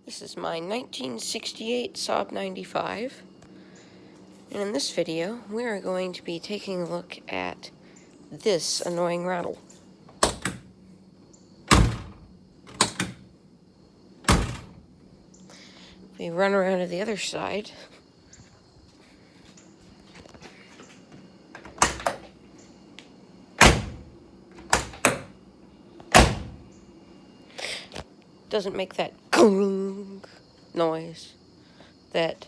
This is my 1968 Saab 95, and in this video we are going to be taking a look at this annoying rattle. We run around to the other side. Doesn't make that gong noise that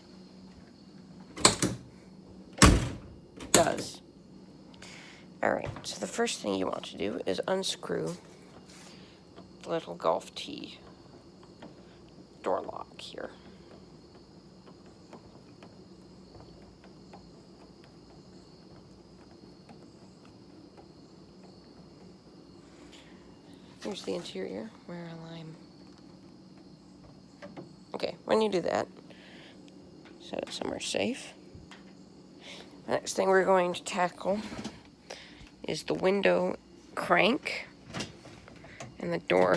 does. Alright, so the first thing you want to do is unscrew the little golf tee door lock here. Here's the interior where I'm. Okay, when you do that, set it somewhere safe. The next thing we're going to tackle is the window crank and the door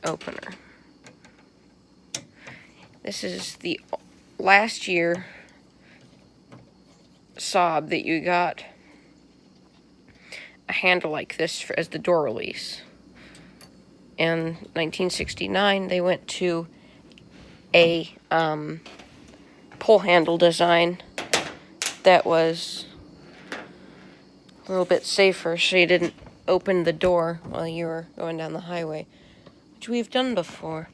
opener. This is the last year Saab that you got a handle like this as the door release. In 1969, they went to a pull handle design that was a little bit safer, so you didn't open the door while you were going down the highway, which we've done before.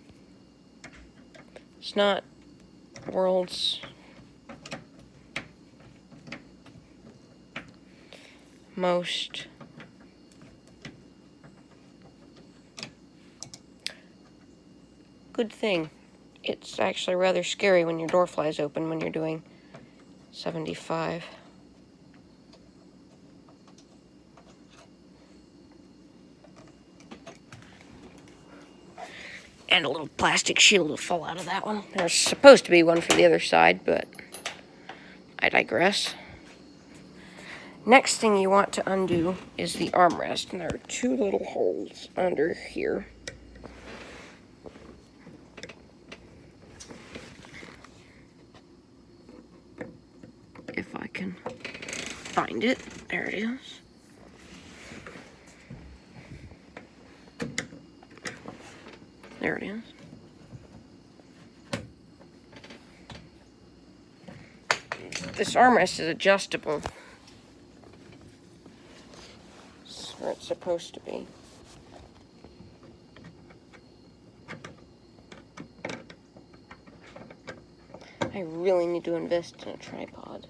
It's not world's most good thing. It's actually rather scary when your door flies open when you're doing 75. And a little plastic shield will fall out of that one. There's supposed to be one for the other side, but I digress. Next thing you want to undo is the armrest, and there are two little holes under here. If I can find it. There it is. There it is. This armrest is adjustable. That's where it's supposed to be. I really need to invest in a tripod.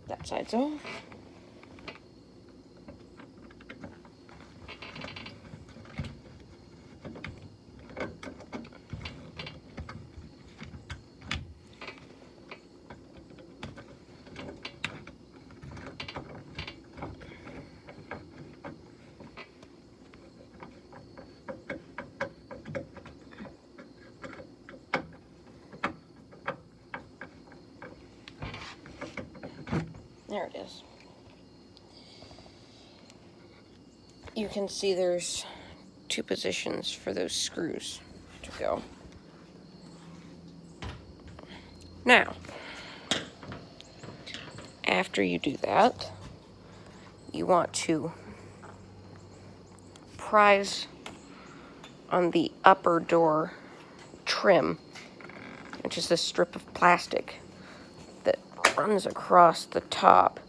That side's off. There it is. You can see there's two positions for those screws to go. Now, after you do that, you want to prise on the upper door trim, which is this strip of plastic that runs across the top,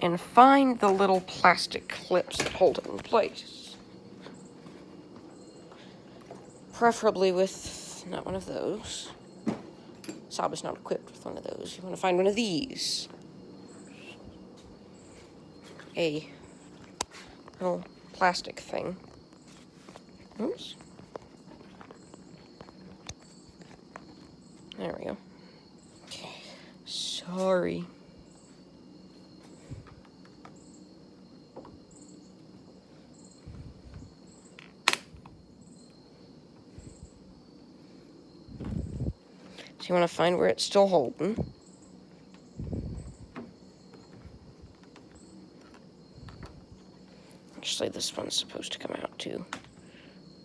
and find the little plastic clips that hold it in place. Preferably with not one of those. Saab is not equipped with one of those. You want to find one of these. A little plastic thing. Oops. There we go. Okay. Sorry. So you want to find where it's still holding. Actually, this one's supposed to come out too.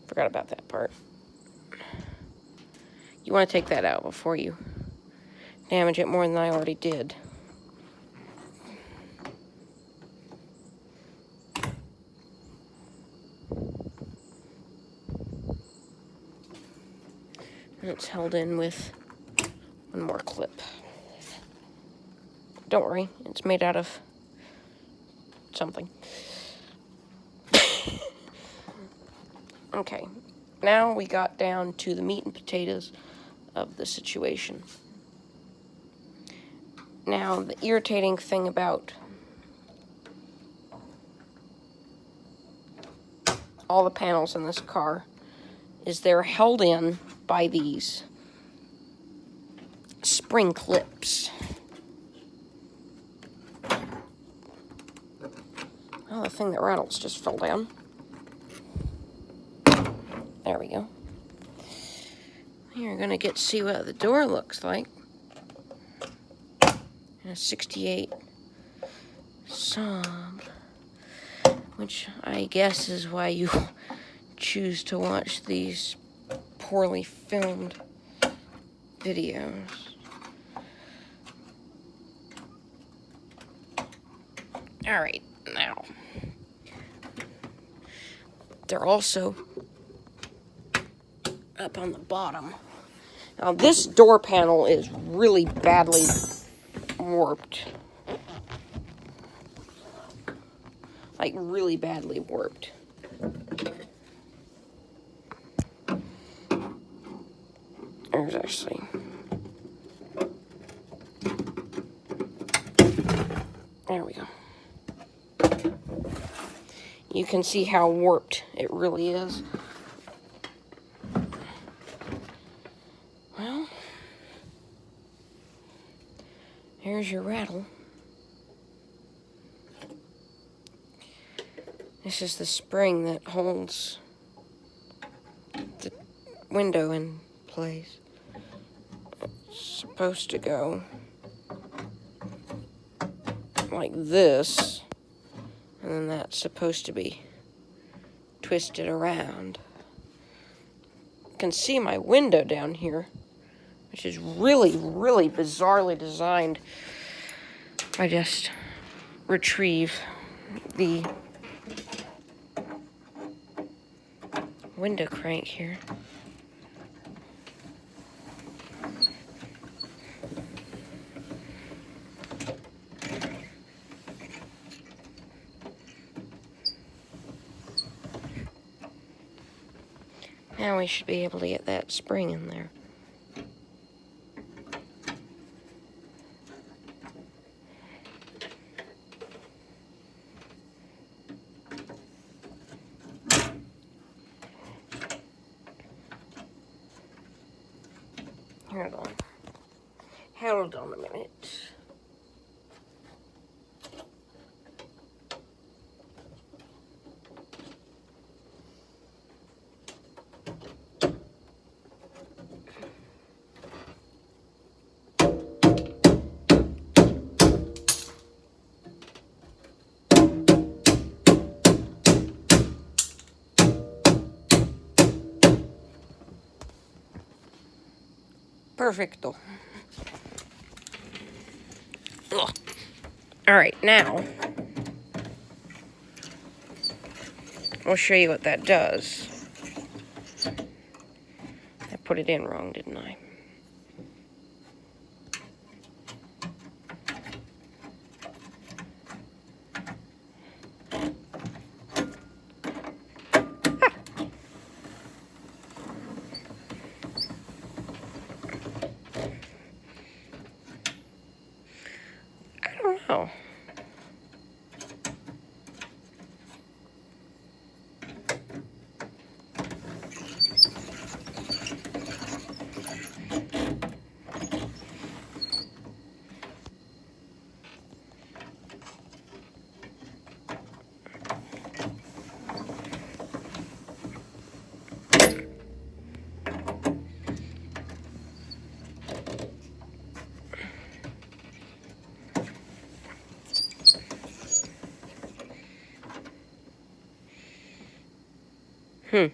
Forgot about that part. You want to take that out before you damage it more than I already did. And it's held in with one more clip. Don't worry, it's made out of something. Okay, now we got down to the meat and potatoes of the situation. Now, the irritating thing about all the panels in this car is they're held in by these spring clips. Oh, the thing that rattles just fell down. There we go. You're gonna get to see what the door looks like. A 68 Saab, which I guess is why you choose to watch these poorly filmed videos. Alright, now, they're also up on the bottom. Now, this door panel is really badly warped. Like, really badly warped. There's actually... There we go. You can see how warped it really is. Well, here's your rattle. This is the spring that holds the window in place. It's supposed to go like this, and then that's supposed to be twisted around. You can see my window down here, which is really, really bizarrely designed. I just retrieve the window crank here. Now we should be able to get that spring in there. Hold on a minute. Perfecto. Ugh. All right, now I'll show you what that does. I put it in wrong, didn't I? I don't know. Hmm.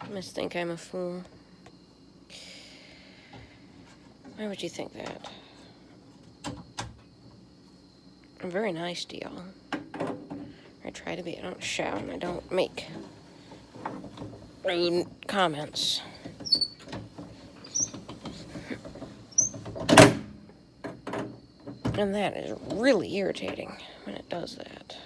You must think I'm a fool. Why would you think that? I'm very nice to y'all. I try to be. I don't shout and I don't make rude comments. And that is really irritating when it does that.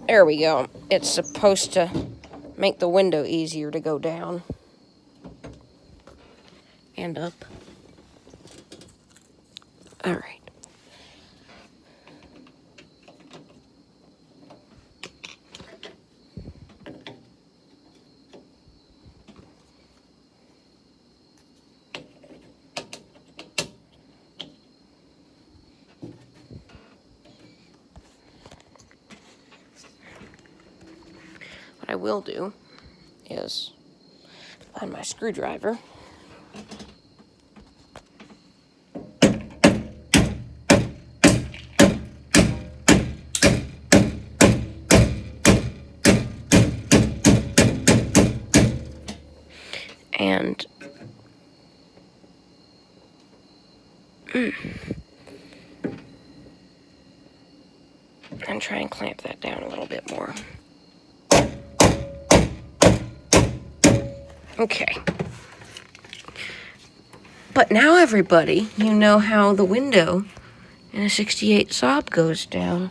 There we go. It's supposed to make the window easier to go down and up. All right. What I will do is find my screwdriver. And try and clamp that down a little bit more. Okay. But now, everybody, you know how the window in a 68 Saab goes down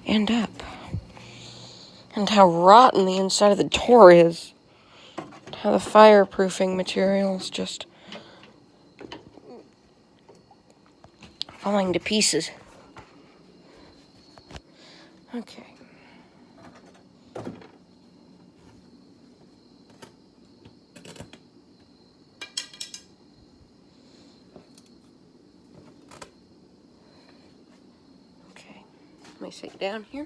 and up. And how rotten the inside of the door is. How the fireproofing material is just falling to pieces. Okay. Okay. Let me sit down here.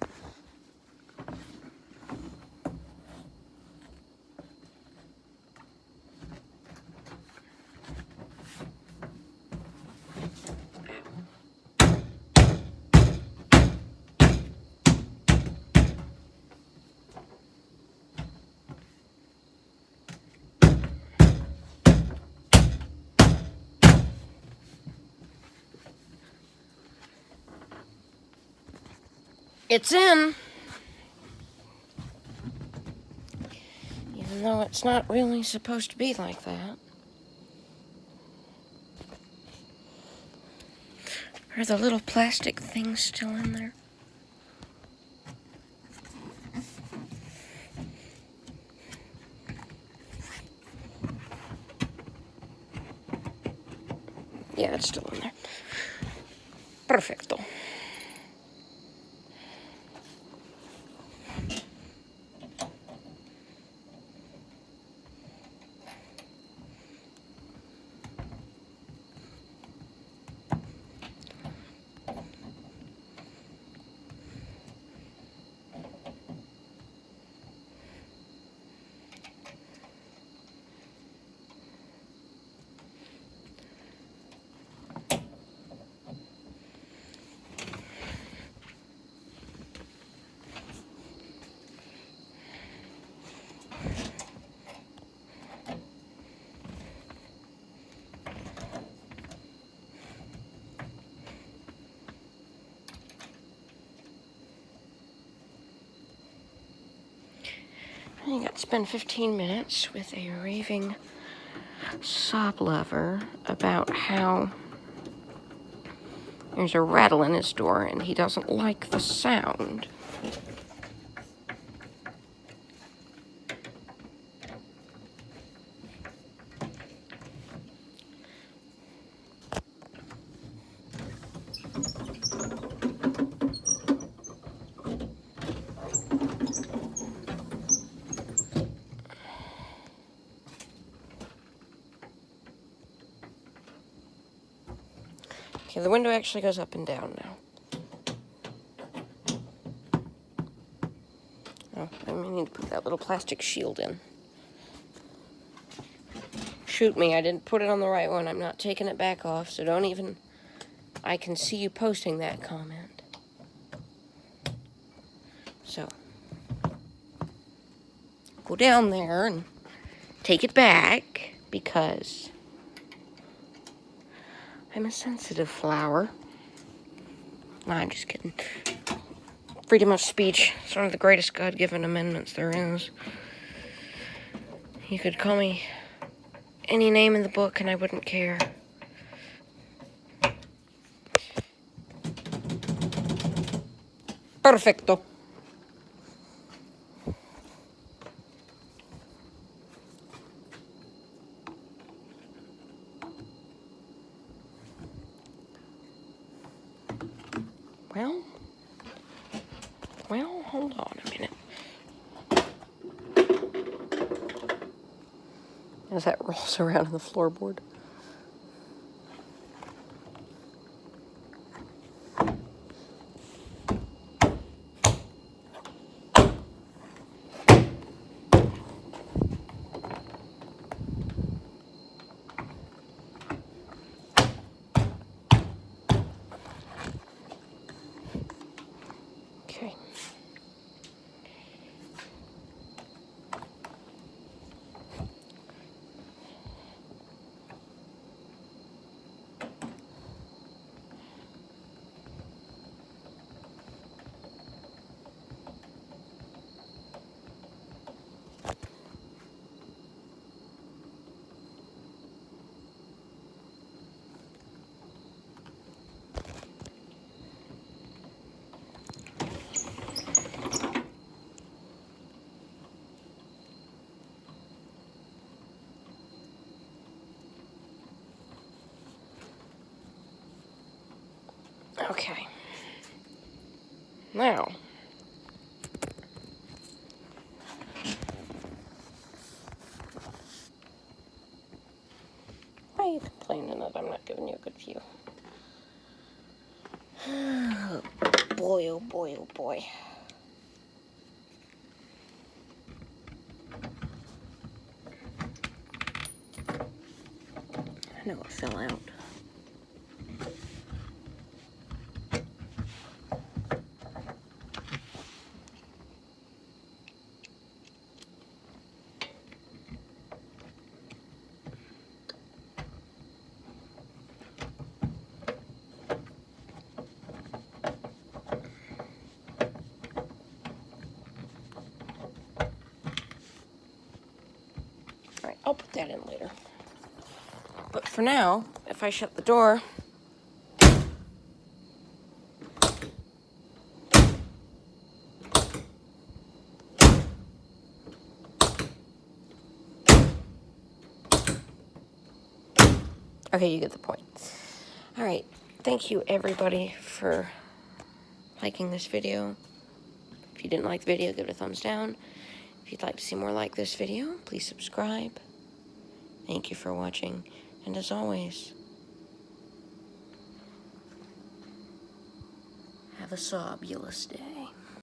It's in. Even though it's not really supposed to be like that. Are the little plastic things still in there? Yeah, it's still in there. Perfecto. I got to spend 15 minutes with a raving Saab lover about how there's a rattle in his door and he doesn't like the sound. Okay, the window actually goes up and down now. Oh, I may need to put that little plastic shield in. Shoot me, I didn't put it on the right one. I'm not taking it back off, so don't even... I can see you posting that comment. So, go down there and take it back, because I'm a sensitive flower. No, I'm just kidding. Freedom of speech is one of the greatest God-given amendments there is. You could call me any name in the book and I wouldn't care. Perfecto. Well, hold on a minute. As that rolls around on the floorboard. Okay. Okay. Now, why are you complaining that I'm not giving you a good view? Oh boy, oh boy, oh boy. I know it fell out. Alright, I'll put that in later. But for now, if I shut the door, okay, you get the point. Alright, thank you everybody for liking this video. If you didn't like the video, give it a thumbs down. If you'd like to see more like this video, please subscribe. Thank you for watching, and as always, have a sobulous day.